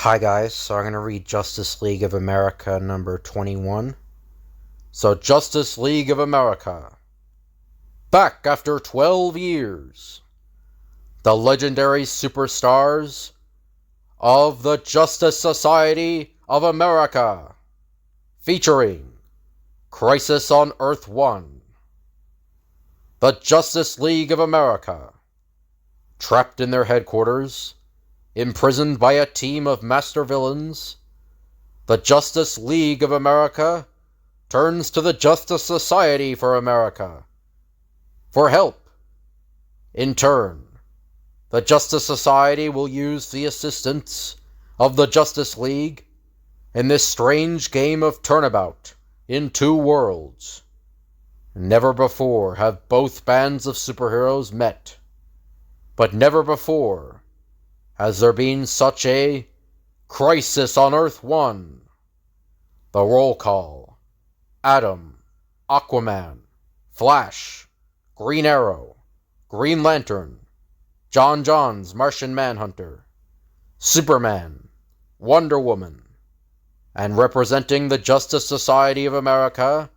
Hi guys, so I'm going to read Justice League of America number 21. So Justice League of America. Back after 12 years. The legendary superstars of the Justice Society of America. Featuring Crisis on Earth 1. The Justice League of America. Trapped in their headquarters, imprisoned by a team of master villains, the Justice League of America turns to the Justice Society for America for help. In turn, the Justice Society will use the assistance of the Justice League in this strange game of turnabout in two worlds. Never before have both bands of superheroes met, but never before has there been such a Crisis on Earth 1? The roll call: Atom, Aquaman, Flash, Green Arrow, Green Lantern, Johns Martian Manhunter, Superman, Wonder Woman, and representing the Justice Society of America,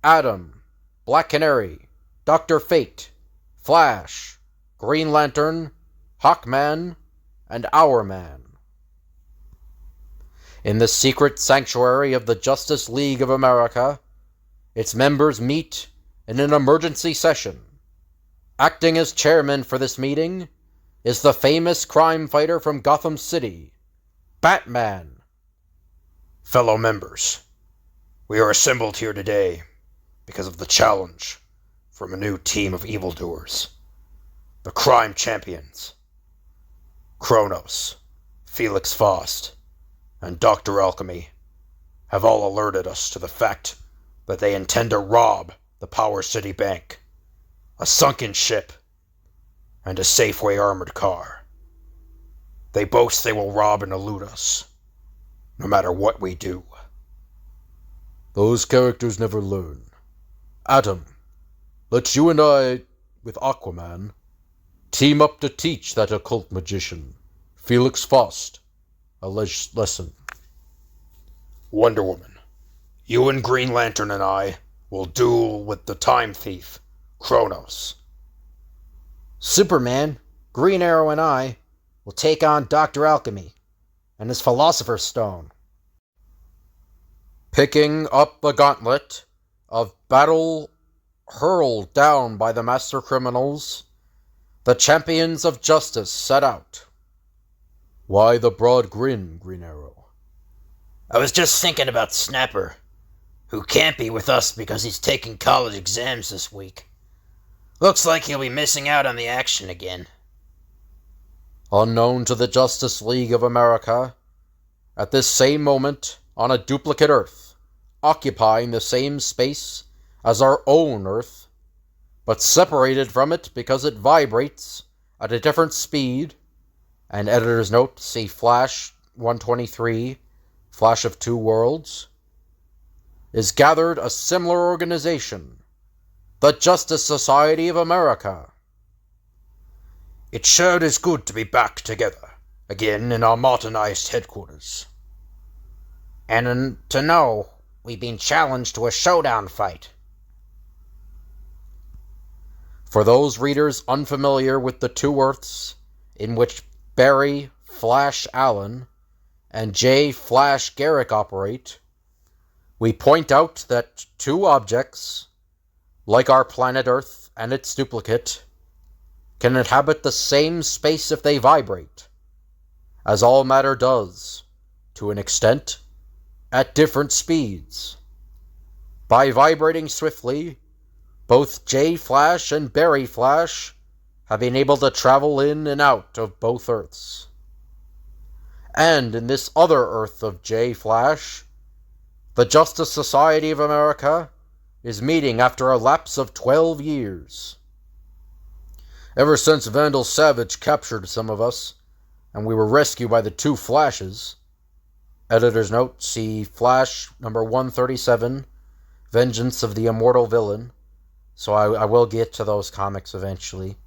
Atom, Black Canary, Dr. Fate, Flash, Green Lantern, Hawkman, and Our Man. In the secret sanctuary of the Justice League of America, its members meet in an emergency session. Acting as chairman for this meeting is the famous crime fighter from Gotham City, Batman. Fellow members, we are assembled here today because of the challenge from a new team of evildoers, the crime champions. Kronos, Felix, Faust, and Dr. Alchemy have all alerted us to the fact that they intend to rob the Power City Bank, a sunken ship, and a Safeway armored car. They boast they will rob and elude us, no matter what we do. Those characters never learn. Atom, let you and I, with Aquaman, team up to teach that occult magician, Felix Faust, a lesson. Wonder Woman, you and Green Lantern and I will duel with the time thief, Kronos. Superman, Green Arrow, and I will take on Dr. Alchemy and his Philosopher's Stone. Picking up the gauntlet of battle hurled down by the master criminals, the champions of justice set out. Why the broad grin, Green Arrow? I was just thinking about Snapper, who can't be with us because he's taking college exams this week. Looks like he'll be missing out on the action again. Unknown to the Justice League of America, at this same moment, on a duplicate Earth, occupying the same space as our own Earth, but separated from it because it vibrates at a different speed, and editor's note, see Flash 123, Flash of Two Worlds, is gathered a similar organization, the Justice Society of America. It sure is good to be back together again in our modernized headquarters. And to know we've been challenged to a showdown fight. For those readers unfamiliar with the two Earths in which Barry Flash Allen and J. Flash Garrick operate, we point out that two objects, like our planet Earth and its duplicate, can inhabit the same space if they vibrate, as all matter does, to an extent, at different speeds. By vibrating swiftly, both J. Flash and Barry Flash have been able to travel in and out of both Earths. And in this other Earth of J. Flash, the Justice Society of America is meeting after a lapse of 12 years. Ever since Vandal Savage captured some of us, and we were rescued by the two Flashes, editor's note, see Flash number 137, Vengeance of the Immortal Villain, so I will get to those comics eventually.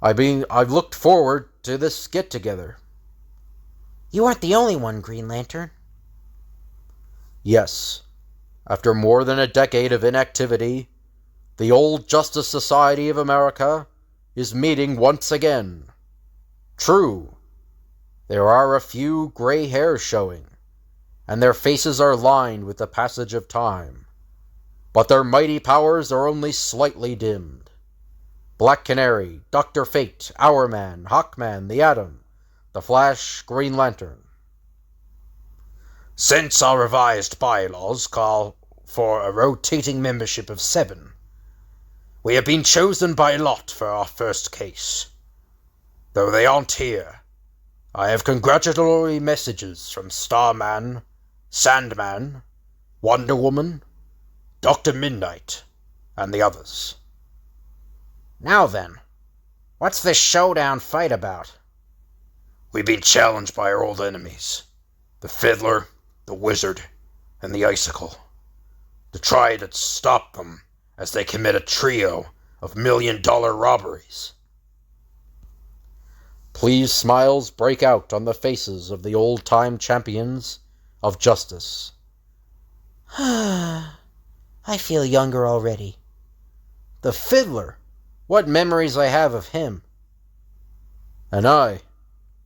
I've looked forward to this get-together. You aren't the only one, Green Lantern. Yes, after more than a decade of inactivity, the old Justice Society of America is meeting once again. True, there are a few gray hairs showing, and their faces are lined with the passage of time, but their mighty powers are only slightly dimmed. Black Canary, Dr. Fate, Hourman, Hawkman, the Atom, the Flash, Green Lantern. Since our revised bylaws call for a rotating membership of 7, we have been chosen by lot for our first case. Though they aren't here, I have congratulatory messages from Starman, Sandman, Wonder Woman, Dr. Midnight, and the others. Now then, what's this showdown fight about? We've been challenged by our old enemies, the Fiddler, the Wizard, and the Icicle, to try to stop them as they commit a trio of million-dollar robberies. Pleased smiles break out on the faces of the old-time champions of justice. I feel younger already. The Fiddler! What memories I have of him! And I,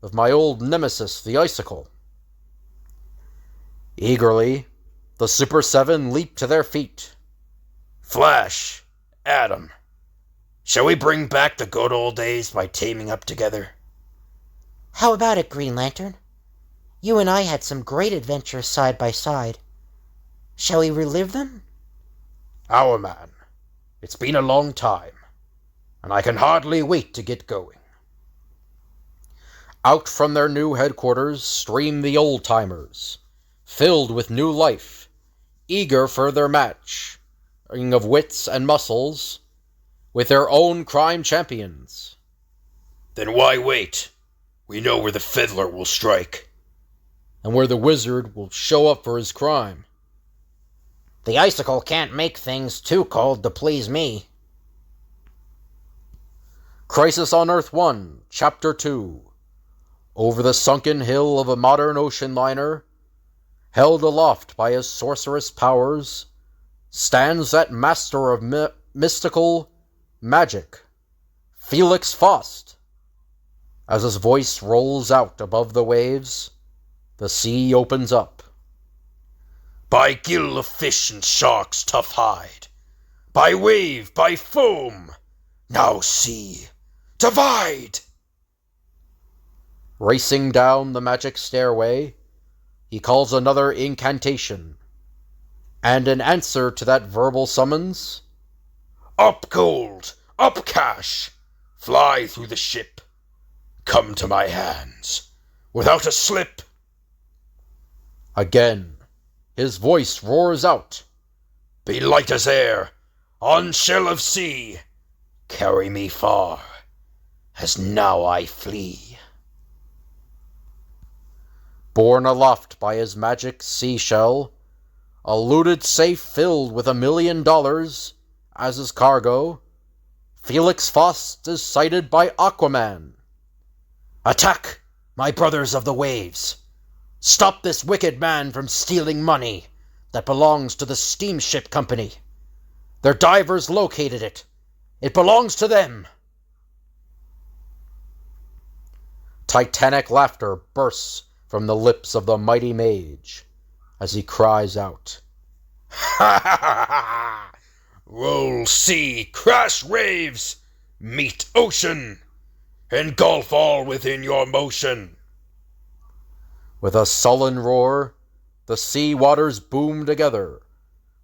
of my old nemesis, the Icicle. Eagerly, the Super Seven leap to their feet. Flash, Atom, shall we bring back the good old days by teaming up together? How about it, Green Lantern? You and I had some great adventures side by side. Shall we relive them? Hourman, it's been a long time, and I can hardly wait to get going. Out from their new headquarters stream the old-timers, filled with new life, eager for their match of wits and muscles with their own crime champions. Then why wait? We know where the Fiddler will strike. And where the Wizard will show up for his crime. The Icicle can't make things too cold to please me. Crisis on Earth 1, Chapter 2. Over the sunken hill of a modern ocean liner, held aloft by his sorcerous powers, stands that master of mystical magic, Felix Faust. As his voice rolls out above the waves, the sea opens up. By gill of fish and shark's tough hide, by wave, by foam, now sea, divide! Racing down the magic stairway, he calls another incantation. And in answer to that verbal summons, up gold, up cash, fly through the ship, come to my hands, without a slip. Again, his voice roars out, be light as air, on shell of sea, carry me far, as now I flee. Borne aloft by his magic seashell, a looted safe filled with $1 million as his cargo, Felix Faust is sighted by Aquaman. Attack, my brothers of the waves! Stop this wicked man from stealing money that belongs to the steamship company. Their divers located it. It belongs to them. Titanic laughter bursts from the lips of the mighty mage as he cries out, Ha ha ha ha! Roll sea, crash waves, meet ocean, engulf all within your motion. With a sullen roar, the sea waters boom together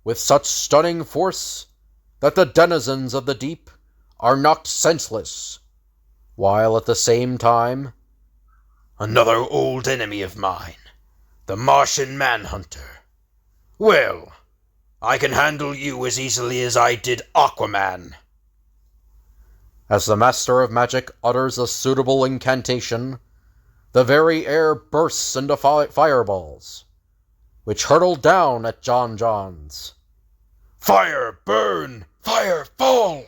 with such stunning force that the denizens of the deep are knocked senseless, while at the same time, another old enemy of mine, the Martian Manhunter. Well, I can handle you as easily as I did Aquaman. As the Master of Magic utters a suitable incantation, the very air bursts into fireballs, which hurtle down at Johns. Fire burn, fire fall,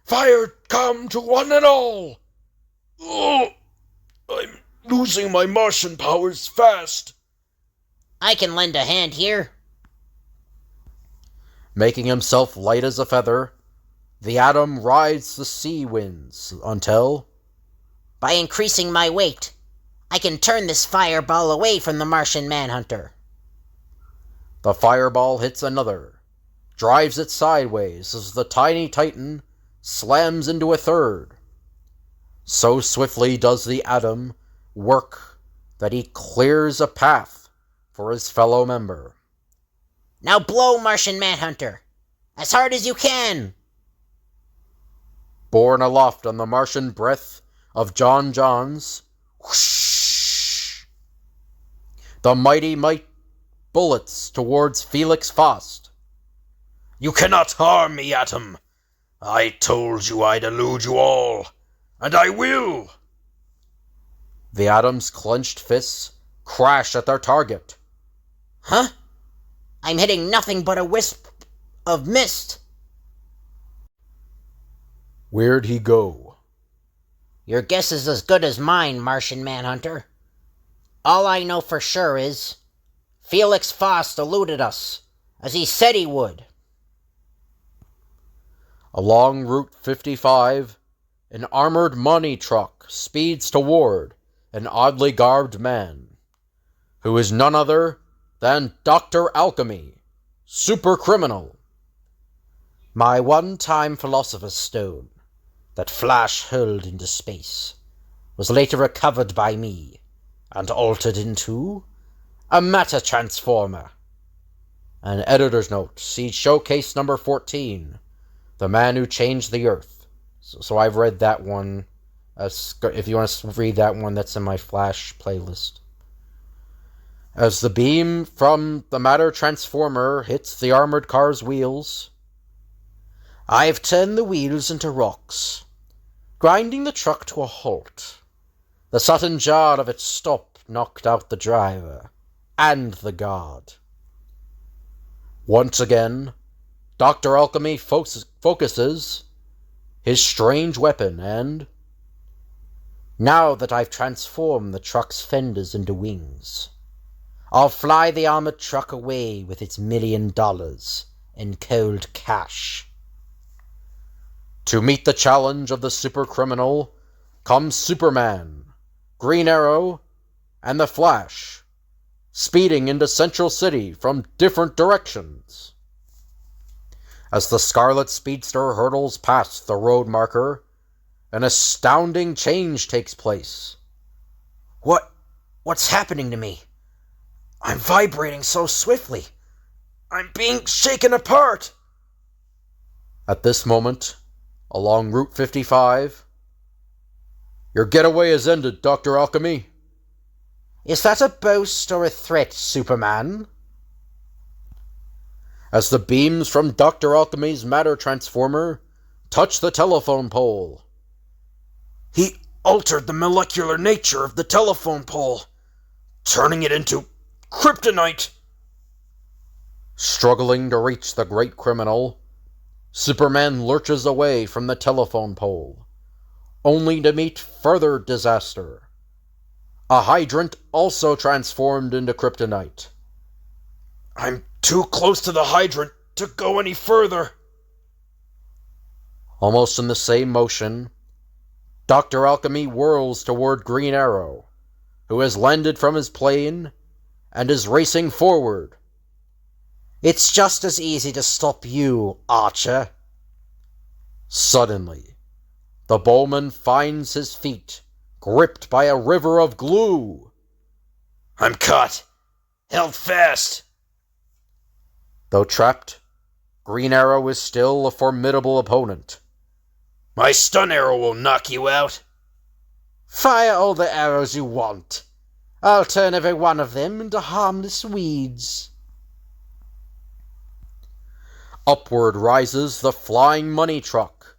fire come to one and all. Oh, I'm losing my Martian powers fast. I can lend a hand here. Making himself light as a feather, the Atom rides the sea winds until, by increasing my weight, I can turn this fireball away from the Martian Manhunter. the fireball hits another, drives it sideways as the tiny Titan slams into a third. So swiftly does the Atom work that he clears a path for his fellow member. Now blow, Martian Manhunter! As hard as you can! Borne aloft on the Martian breath of Johns, whoosh, the mighty might bullets towards Felix Faust. You cannot harm me, Atom. I told you I'd elude you all, and I will. The Atom's clenched fists crash at their target. Huh? I'm hitting nothing but a wisp of mist. Where'd he go? Your guess is as good as mine, Martian Manhunter. All I know for sure is Felix Faust eluded us, as he said he would. Along Route 55, an armored money truck speeds toward an oddly garbed man, who is none other than Dr. Alchemy, super criminal. My one-time Philosopher's Stone, that Flash hurled into space, was later recovered by me and altered into a matter transformer. An editor's note, see showcase number 14, The Man Who Changed the Earth. So I've read that one. If you want to read that one, that's in my Flash playlist. As the beam from the matter transformer hits the armored car's wheels, I've turned the wheels into rocks, grinding the truck to a halt. The sudden jar of its stop knocked out the driver and the guard. Once again, Dr. Alchemy focuses his strange weapon, and now that I've transformed the truck's fenders into wings, I'll fly the armored truck away with its $1 million in cold cash. To meet the challenge of the super criminal comes Superman, Green Arrow, and the Flash, speeding into Central City from different directions. As the Scarlet Speedster hurtles past the road marker, an astounding change takes place. What's happening to me? I'm vibrating so swiftly. I'm being shaken apart. At this moment, along Route 55, your getaway is ended, Dr. Alchemy. Is that a boast or a threat, Superman? As the beams from Dr. Alchemy's matter transformer touch the telephone pole. He altered the molecular nature of the telephone pole, turning it into Kryptonite. Struggling to reach the great criminal, Superman lurches away from the telephone pole, only to meet further disaster. A hydrant also transformed into Kryptonite. I'm too close to the hydrant to go any further. Almost in the same motion, Dr. Alchemy whirls toward Green Arrow, who has landed from his plane and is racing forward. It's just as easy to stop you, Archer. Suddenly, the bowman finds his feet gripped by a river of glue. I'm caught. Held fast. Though trapped, Green Arrow is still a formidable opponent. My stun arrow will knock you out. Fire all the arrows you want. I'll turn every one of them into harmless weeds. Upward rises the flying money truck,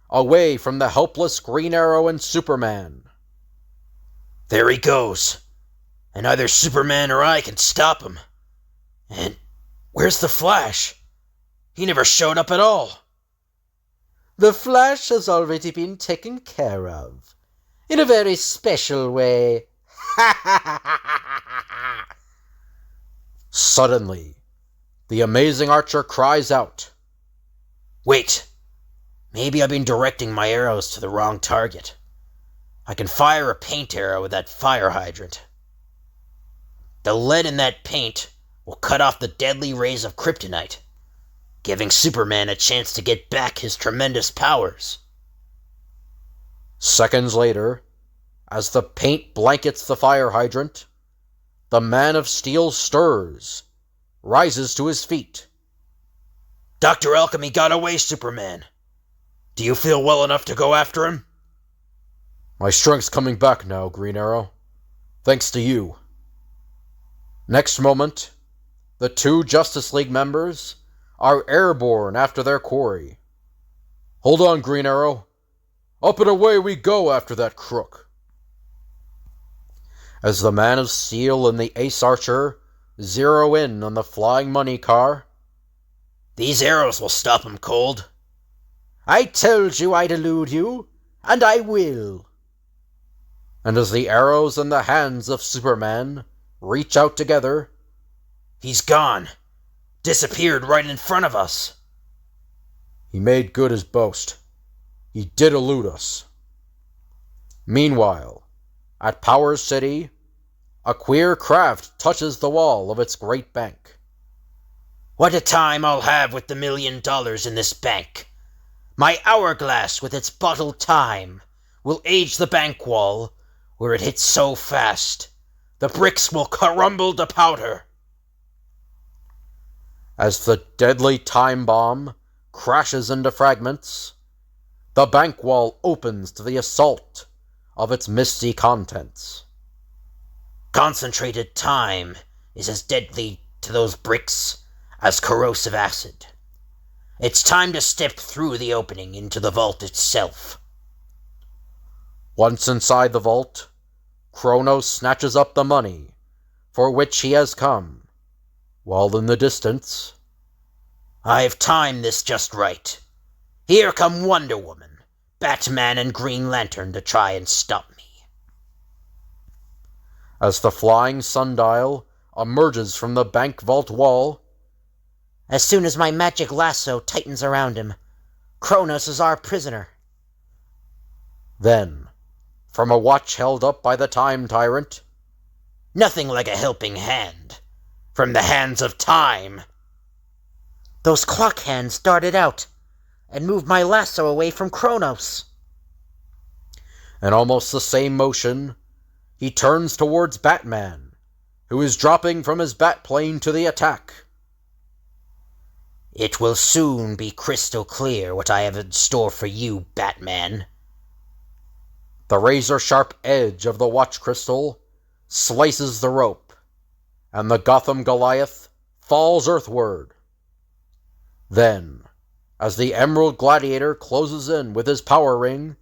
away from the helpless Green Arrow and Superman. There he goes. And either Superman or I can stop him. And where's the Flash? He never showed up at all. The Flash has already been taken care of, in a very special way. Suddenly, the amazing archer cries out, Wait, maybe I've been directing my arrows to the wrong target. I can fire a paint arrow with that fire hydrant. The lead in that paint will cut off the deadly rays of Kryptonite, giving Superman a chance to get back his tremendous powers. Seconds later, as the paint blankets the fire hydrant, the Man of Steel stirs, rises to his feet. Dr. Alchemy got away, Superman. Do you feel well enough to go after him? My strength's coming back now, Green Arrow. Thanks to you. Next moment, the two Justice League members are airborne after their quarry. Hold on, Green Arrow. Up and away we go after that crook. As the Man of Steel and the Ace Archer zero in on the flying money car, These arrows will stop him cold. I told you I'd elude you, and I will. and as the arrows in the hands of Superman reach out together, He's gone. Disappeared right in front of us. he made good his boast. He did elude us. Meanwhile, at Power City, a queer craft touches the wall of its great bank. What a time I'll have with the $1 million in this bank. My hourglass with its bottled time will age the bank wall where it hits so fast the bricks will crumble to powder. As the deadly time bomb crashes into fragments, the bank wall opens to the assault of its misty contents. Concentrated time is as deadly to those bricks as corrosive acid. It's time to step through the opening into the vault itself. Once inside the vault, Kronos snatches up the money for which he has come, while in the distance, I've timed this just right. Here come Wonder Woman, Batman, and Green Lantern to try and stop me. as the flying sundial emerges from the bank vault wall, As soon as my magic lasso tightens around him, Kronos is our prisoner. then, from a watch held up by the time tyrant, Nothing like a helping hand from the hands of time. Those clock hands darted out and moved my lasso away from Kronos. in almost the same motion, he turns towards Batman, who is dropping from his Batplane to the attack. It will soon be crystal clear what I have in store for you, Batman. The razor-sharp edge of the watch crystal slices the rope, and the Gotham Goliath falls earthward. Then, as the Emerald Gladiator closes in with his power ring,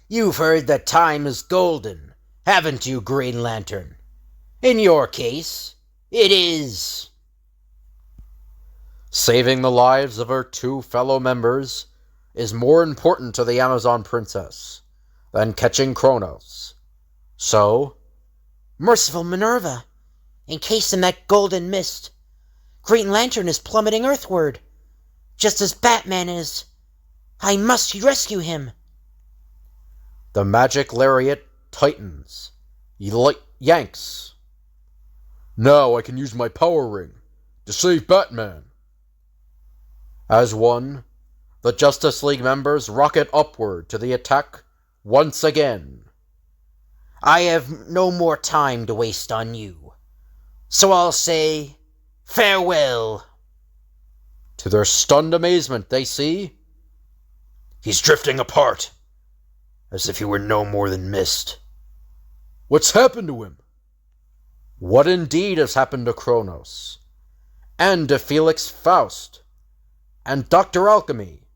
You've heard that time is golden, haven't you, Green Lantern? In your case, it is. saving the lives of her two fellow members is more important to the Amazon princess than catching Kronos. So, Merciful Minerva, encased in that golden mist, Green Lantern is plummeting earthward, just as Batman is. I must rescue him. the magic lariat tightens, yanks. Now I can use my power ring to save Batman. As one, the Justice League members rocket upward to the attack once again. I have no more time to waste on you, so I'll say farewell. To their stunned amazement, they see He's drifting apart, as if he were no more than mist. what's happened to him. What indeed has happened to Kronos, and to Felix, Faust, and Dr. Alchemy?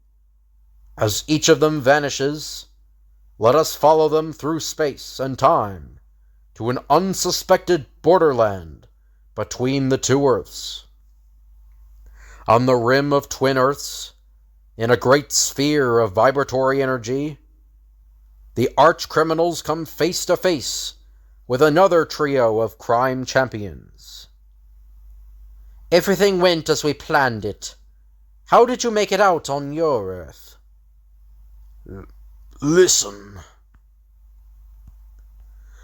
As each of them vanishes, let us follow them through space and time to an unsuspected borderland between the two Earths. On the rim of twin Earths, In a great sphere of vibratory energy, the arch-criminals come face to face with another trio of crime champions. Everything went as we planned it. How did you make it out on your Earth? Listen.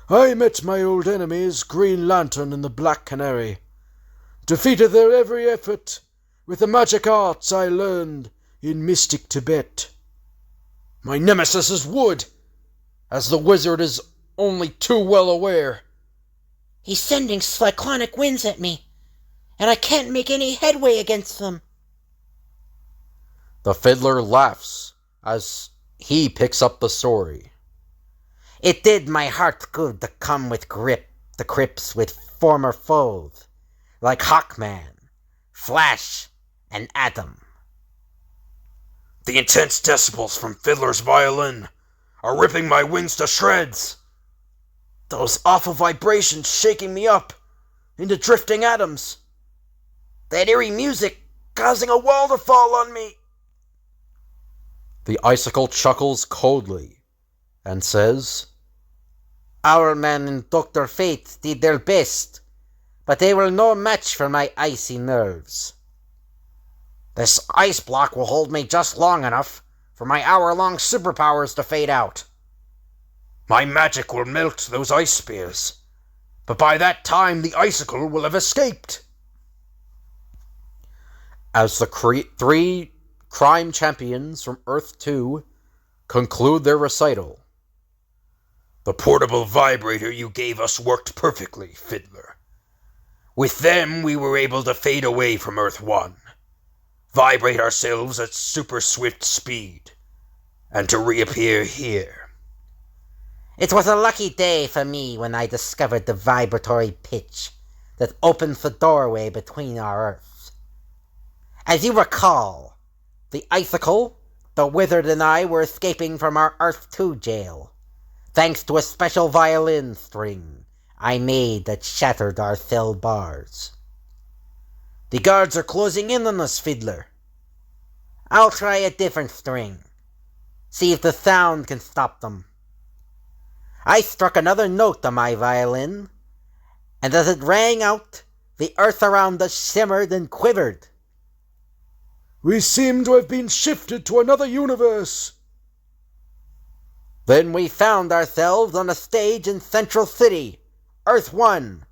I met my old enemies, Green Lantern and the Black Canary. Defeated their every effort with the magic arts I learned in mystic Tibet. My nemesis is Wood, as the wizard is only too well aware. He's sending cyclonic winds at me, and I can't make any headway against them. The fiddler laughs as he picks up the story. It did my heart good to come with the Crips with former foes, like Hawkman, Flash, and Atom. The intense decibels from Fiddler's violin are ripping my wings to shreds. Those awful vibrations shaking me up into drifting atoms. That eerie music causing a wall to fall on me. The icicle chuckles coldly and says, Owlman and Dr. Fate did their best, but they were no match for my icy nerves. This ice block will hold me just long enough for my hour-long superpowers to fade out. My magic will melt those ice spears, but by that time the icicle will have escaped. As the three crime champions from Earth 2 conclude their recital. The portable vibrator you gave us worked perfectly, Fiddler. With them, we were able to fade away from Earth 1, vibrate ourselves at super swift speed, and to reappear here. It was a lucky day for me when I discovered the vibratory pitch that opens the doorway between our Earths. As you recall, the icicle, the wizard, and I were escaping from our Earth 2 jail, thanks to a special violin string I made that shattered our cell bars. The guards are closing in on us, Fiddler. I'll try a different string. See if the sound can stop them. I struck another note on my violin, and as it rang out, the earth around us shimmered and quivered. We seem to have been shifted to another universe. Then we found ourselves on a stage in Central City, Earth 1.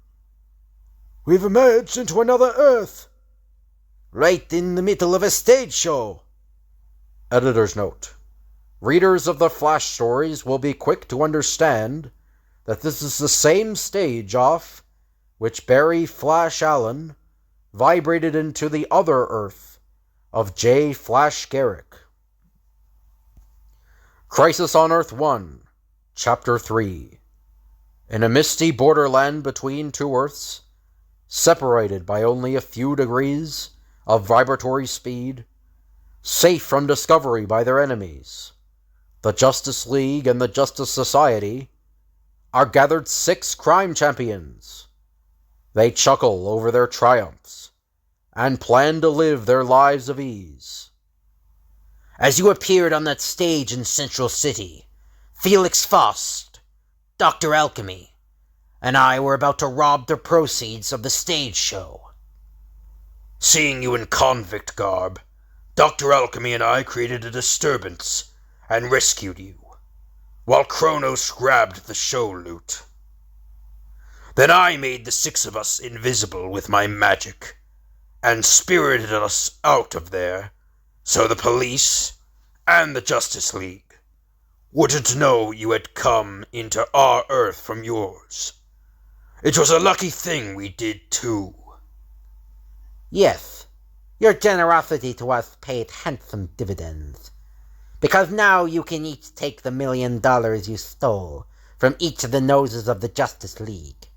We've emerged into another Earth. Right in the middle of a stage show. Editor's note. Readers of the Flash stories will be quick to understand that this is the same stage off which Barry Flash Allen vibrated into the other Earth of J. Flash Garrick. Crisis on Earth 1, Chapter 3. In a misty borderland between two Earths, separated by only a few degrees of vibratory speed, safe from discovery by their enemies, the Justice League and the Justice Society are gathered 6 crime champions. They chuckle over their triumphs and plan to live their lives of ease. As you appeared on that stage in Central City, Felix Faust, Dr. Alchemy, and I were about to rob the proceeds of the stage show. Seeing you in convict garb, Dr. Alchemy and I created a disturbance and rescued you, while Kronos grabbed the show loot. Then I made the 6 of us invisible with my magic, and spirited us out of there, so the police and the Justice League wouldn't know you had come into our Earth from yours. It was a lucky thing we did too. Yes, your generosity to us paid handsome dividends, because now you can each take the $1 million you stole from each of the noses of the Justice League,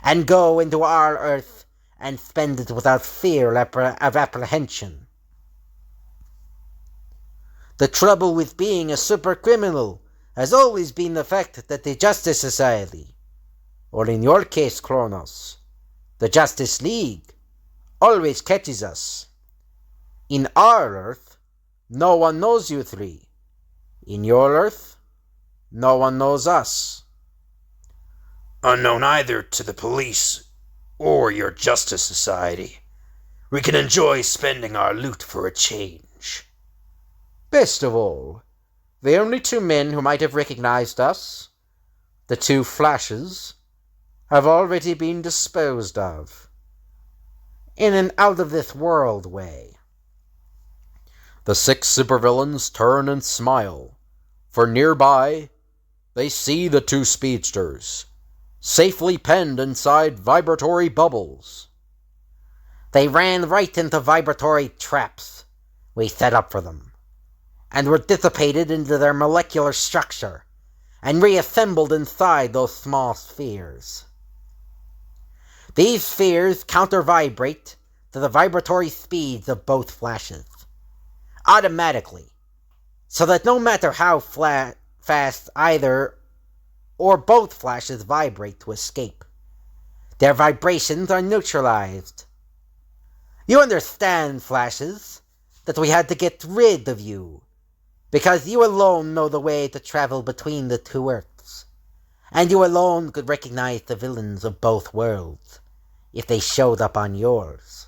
and go into our Earth and spend it without fear of apprehension. The trouble with being a super criminal has always been the fact that the Justice Society, or in your case, Kronos, the Justice League, always catches us. In our Earth, No one knows you three. In your Earth, no one knows us. Unknown either to the police or your Justice Society, we can enjoy spending our loot for a change. Best of all, the only two men who might have recognized us, the two Flashes, have already been disposed of. In an out-of-this-world way. The 6 supervillains turn and smile, for nearby they see the 2 speedsters, safely penned inside vibratory bubbles. They ran right into vibratory traps we set up for them, and were dissipated into their molecular structure, and reassembled inside those small spheres. These spheres counter-vibrate to the vibratory speeds of both Flashes, automatically, so that no matter how fast either or both Flashes vibrate to escape, their vibrations are neutralized. You understand, Flashes, that we had to get rid of you, because you alone know the way to travel between the 2 Earths, and you alone could recognize the villains of both worlds, if they showed up on yours.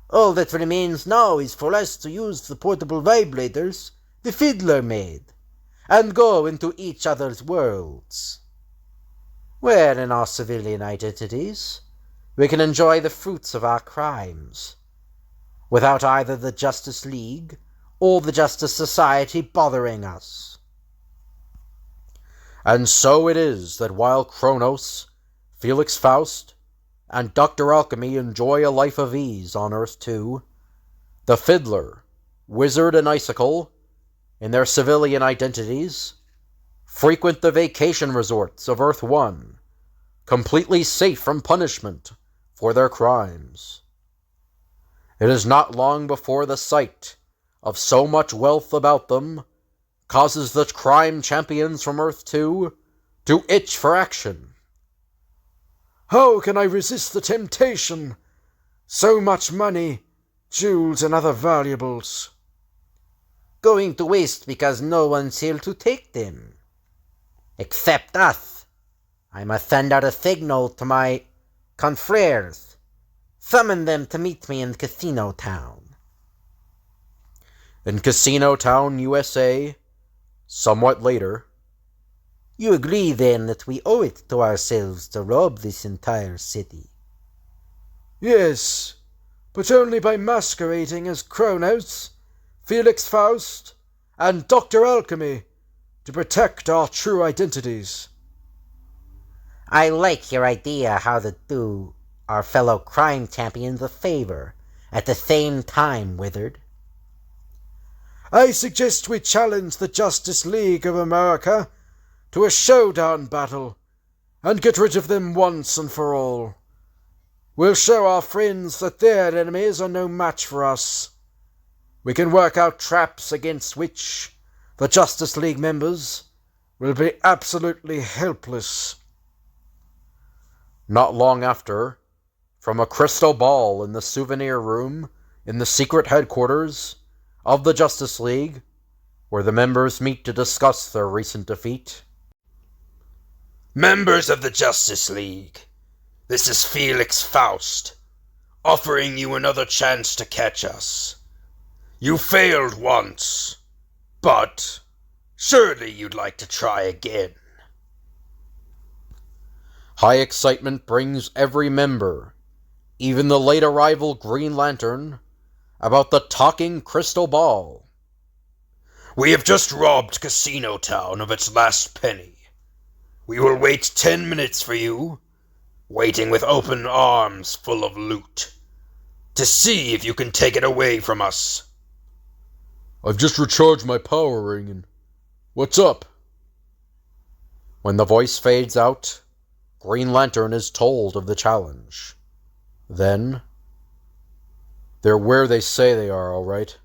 All that remains now is for us to use the portable vibrators the Fiddler made, and go into each other's worlds, where in our civilian identities we can enjoy the fruits of our crimes, without either the Justice League or the Justice Society bothering us. And so it is that while Kronos, Felix, Faust, and Dr. Alchemy enjoy a life of ease on Earth 2, the Fiddler, Wizard, and Icicle, in their civilian identities, frequent the vacation resorts of Earth 1, completely safe from punishment for their crimes. It is not long before the sight of so much wealth about them causes the crime champions from Earth 2 to itch for action. How can I resist the temptation? So much money, jewels, and other valuables. Going to waste because no one's here to take them. Except us. I must send out a signal to my confreres. Summon them to meet me in Casino Town. In Casino Town, USA, somewhat later. You agree, then, that we owe it to ourselves to rob this entire city? Yes, but only by masquerading as Kronos, Felix, Faust, and Dr. Alchemy to protect our true identities. I like your idea how to do our fellow crime champions a favor at the same time, Wizard. I suggest we challenge the Justice League of America to a showdown battle, and get rid of them once and for all. We'll show our friends that their enemies are no match for us. We can work out traps against which the Justice League members will be absolutely helpless. Not long after, from a crystal ball in the souvenir room in the secret headquarters of the Justice League, where the members meet to discuss their recent defeat. Members of the Justice League, this is Felix Faust, offering you another chance to catch us. You failed once, but surely you'd like to try again. High excitement brings every member, even the late arrival Green Lantern, about the talking crystal ball. We have just robbed Casino Town of its last penny. We will wait 10 minutes for you, waiting with open arms full of loot, to see if you can take it away from us. I've just recharged my power ring and... What's up? When the voice fades out, Green Lantern is told of the challenge. Then, they're where they say they are, all right.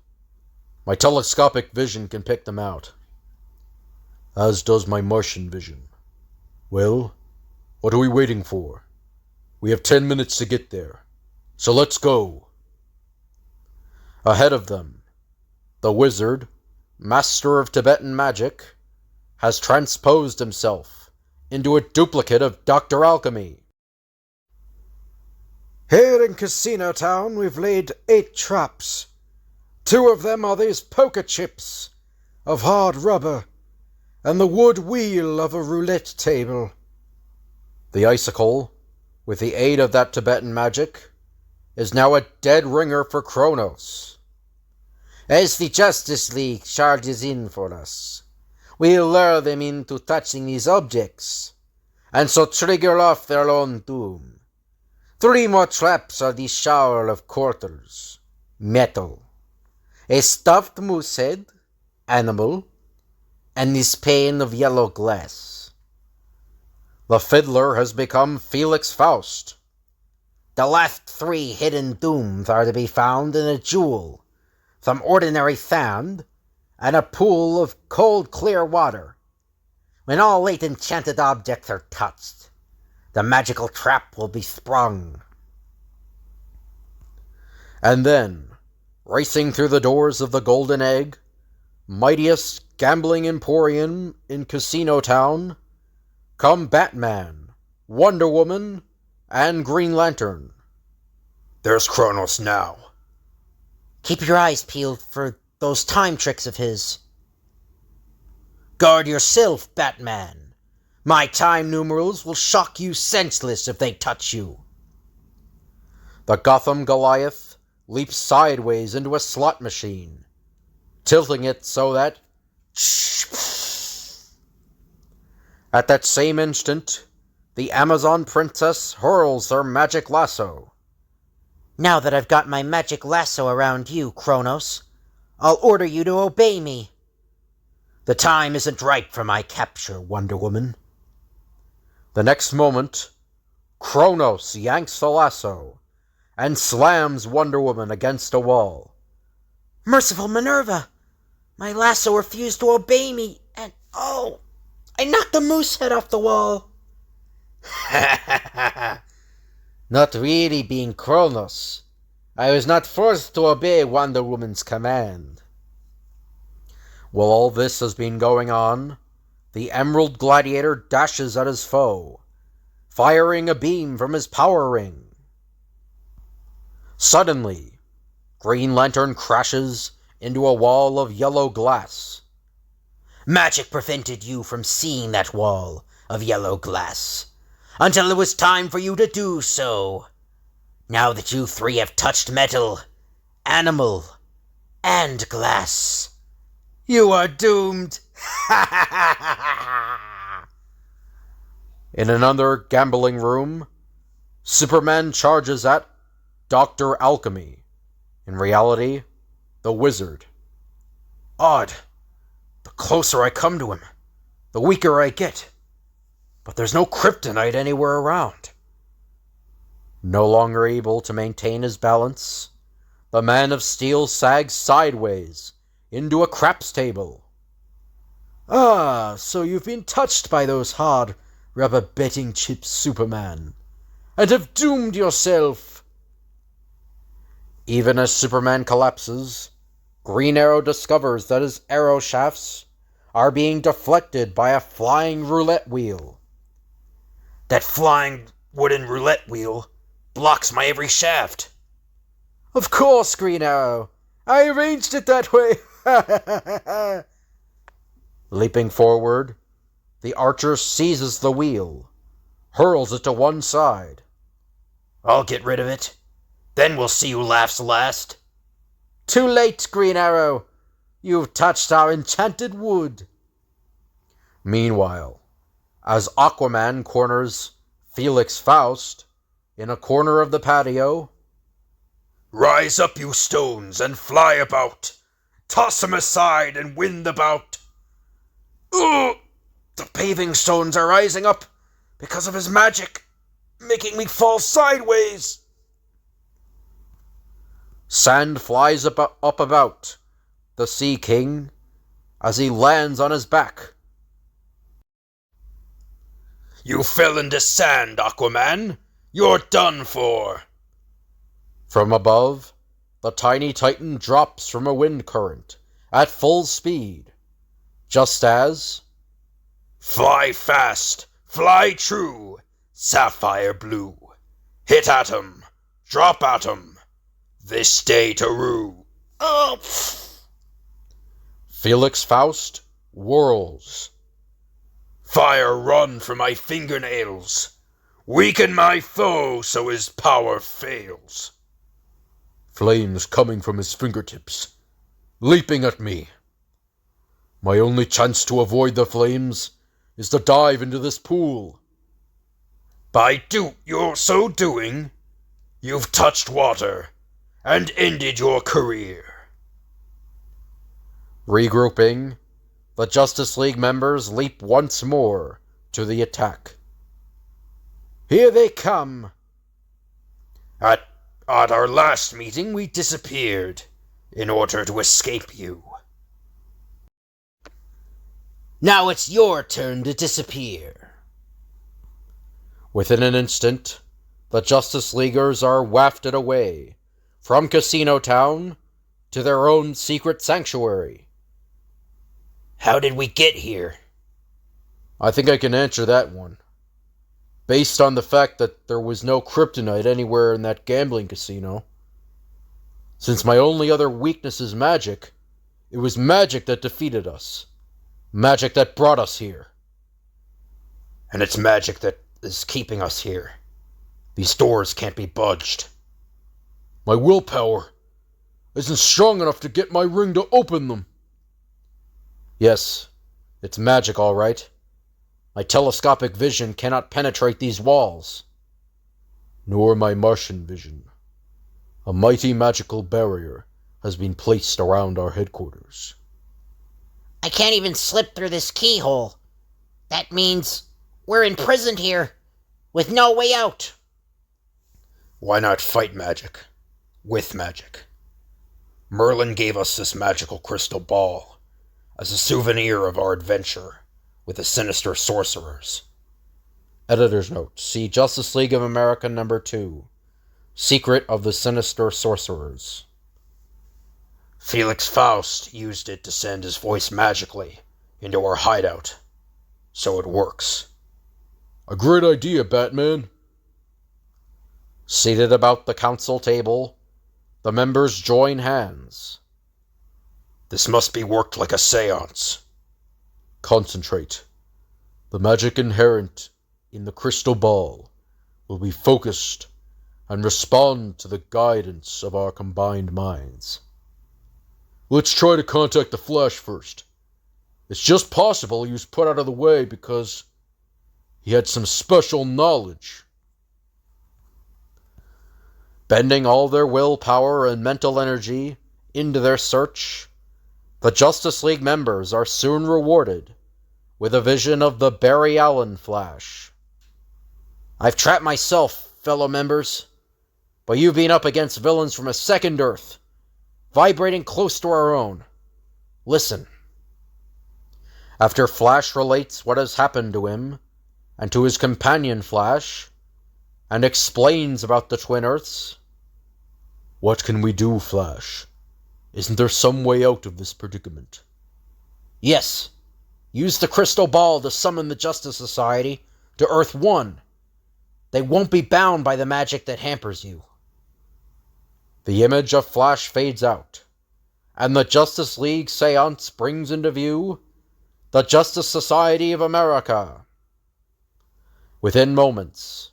My telescopic vision can pick them out. As does my Martian vision. Well, what are we waiting for? We have 10 minutes to get there. So let's go. Ahead of them, The wizard, master of Tibetan magic, has transposed himself into a duplicate of Dr. Alchemy. Here in Casino Town we've laid 8 traps. 2 of them are these poker chips of hard rubber, and the wood wheel of a roulette table. The icicle, with the aid of that Tibetan magic, is now a dead ringer for Kronos. As the Justice League charges in for us, we'll lure them into touching these objects, and so trigger off their own doom. 3 more traps are the shower of quarters, metal, a stuffed moose head, animal, and this pane of yellow glass. The fiddler has become Felix Faust. The last 3 hidden dooms are to be found in a jewel, some ordinary sand, and a pool of cold, clear water. When all 8 enchanted objects are touched, the magical trap will be sprung. And then, racing through the doors of the Golden Egg, mightiest gambling emporium in Casino Town, come Batman, Wonder Woman, and Green Lantern. There's Kronos now. Keep your eyes peeled for those time tricks of his. Guard yourself, Batman. My time numerals will shock you senseless if they touch you. The Gotham Goliath leaps sideways into a slot machine, tilting it so that... At that same instant, the Amazon Princess hurls her magic lasso. Now that I've got my magic lasso around you, Kronos, I'll order you to obey me. The time isn't right for my capture, Wonder Woman. The next moment, Kronos yanks the lasso and slams Wonder Woman against a wall. Merciful Minerva! My lasso refused to obey me, and oh, I knocked the moose head off the wall. Not really being Kronos. I was not forced to obey Wonder Woman's command. While all this has been going on, the Emerald Gladiator dashes at his foe, firing a beam from his power ring. Suddenly, Green Lantern crashes into a wall of yellow glass. Magic prevented you from seeing that wall of yellow glass until it was time for you to do so. Now that you 3 have touched metal, animal, and glass, you are doomed. In another gambling room, Superman charges at Dr. Alchemy, in reality, the wizard. Odd. The closer I come to him, the weaker I get. But there's no kryptonite anywhere around. No longer able to maintain his balance, the Man of Steel sags sideways into a craps table. Ah, so you've been touched by those hard rubber betting chips, Superman, and have doomed yourself. Even as Superman collapses, Green Arrow discovers that his arrow shafts are being deflected by a flying roulette wheel. That flying wooden roulette wheel blocks my every shaft. Of course, Green Arrow. I arranged it that way. Leaping forward, the archer seizes the wheel, hurls it to one side. I'll get rid of it. Then we'll see who laughs last. Too late, Green Arrow. You've touched our enchanted wood. Meanwhile, as Aquaman corners Felix Faust in a corner of the patio, Rise up, you stones, and fly about. Toss 'em aside and win the bout. Ugh! The paving stones are rising up because of his magic, making me fall sideways. sand flies up about the Sea King as he lands on his back. You fell into sand, Aquaman. You're done for. From above, the tiny titan drops from a wind current at full speed, just as Fly fast, fly true, sapphire blue. Hit atom, drop atom, this day to rue. Oh. Felix Faust whirls. Fire run from my fingernails. Weaken my foe so his power fails. Flames coming from his fingertips, leaping at me. My only chance to avoid the flames is to dive into this pool. By your so doing, you've touched water and ended your career. Regrouping, the Justice League members leap once more to the attack. Here they come. At our last meeting, we disappeared in order to escape you. Now it's your turn to disappear. Within an instant, the Justice Leaguers are wafted away from Casino Town to their own secret sanctuary. How did we get here? I think I can answer that one, based on the fact that there was no kryptonite anywhere in that gambling casino. Since my only other weakness is magic, it was magic that defeated us. Magic that brought us here. And it's magic that is keeping us here. These doors can't be budged. My willpower isn't strong enough to get my ring to open them. Yes, it's magic, all right. My telescopic vision cannot penetrate these walls. Nor my Martian vision. A mighty magical barrier has been placed around our headquarters. I can't even slip through this keyhole. That means we're imprisoned here, with no way out. Why not fight magic? With magic. Merlin gave us this magical crystal ball as a souvenir of our adventure with the sinister sorcerers. Editor's note. See Justice League of America number 2. Secret of the Sinister Sorcerers. Felix Faust used it to send his voice magically into our hideout. So it works. A great idea, Batman. Seated about the council table, the members join hands. This must be worked like a seance. Concentrate. The magic inherent in the crystal ball will be focused and respond to the guidance of our combined minds. Let's try to contact the Flash first. It's just possible he was put out of the way because he had some special knowledge. Bending all their willpower and mental energy into their search, the Justice League members are soon rewarded with a vision of the Barry Allen Flash. I've trapped myself, fellow members, but you've been up against villains from a second Earth, vibrating close to our own. Listen. After Flash relates what has happened to him and to his companion Flash, and explains about the Twin Earths. What can we do, Flash? Isn't there some way out of this predicament? Yes. Use the crystal ball to summon the Justice Society to Earth 1. They won't be bound by the magic that hampers you. The image of Flash fades out, and the Justice League Seance brings into view the Justice Society of America. Within moments,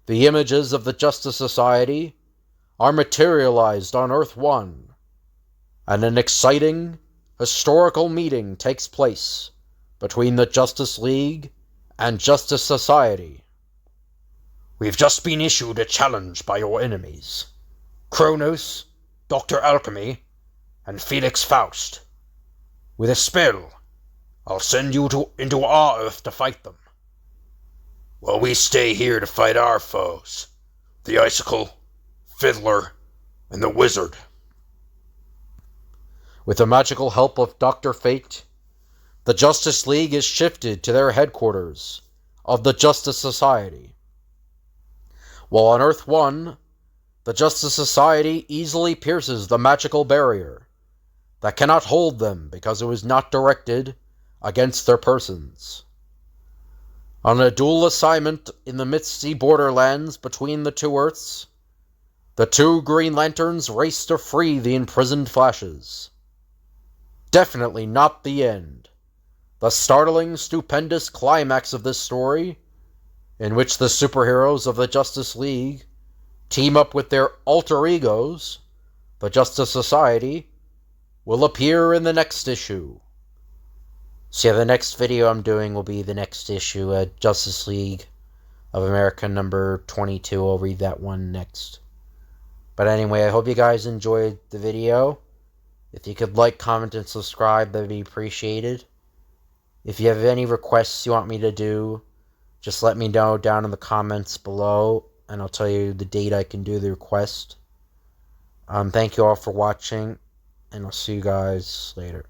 the images of the Justice Society are materialized on Earth 1, and an exciting, historical meeting takes place between the Justice League and Justice Society. We've just been issued a challenge by your enemies, Kronos, Dr. Alchemy, and Felix Faust. With a spell, I'll send you into our Earth to fight them, while we stay here to fight our foes, the Icicle, Fiddler, and the Wizard. With the magical help of Dr. Fate, the Justice League is shifted to their headquarters of the Justice Society. While on Earth 1, the Justice Society easily pierces the magical barrier, that cannot hold them because it was not directed against their persons. On a dual assignment in the misty borderlands between the two Earths, the two Green Lanterns race to free the imprisoned Flashes. Definitely not the end. The startling, stupendous climax of this story, in which the superheroes of the Justice League team up with their alter egos, the Justice Society, will appear in the next issue. So yeah, the next video I'm doing will be the next issue, Justice League of America number 22. I'll read that one next. But anyway, I hope you guys enjoyed the video. If you could like, comment, and subscribe, that'd be appreciated. If you have any requests you want me to do, just let me know down in the comments below, and I'll tell you the date I can do the request. Thank you all for watching, and I'll see you guys later.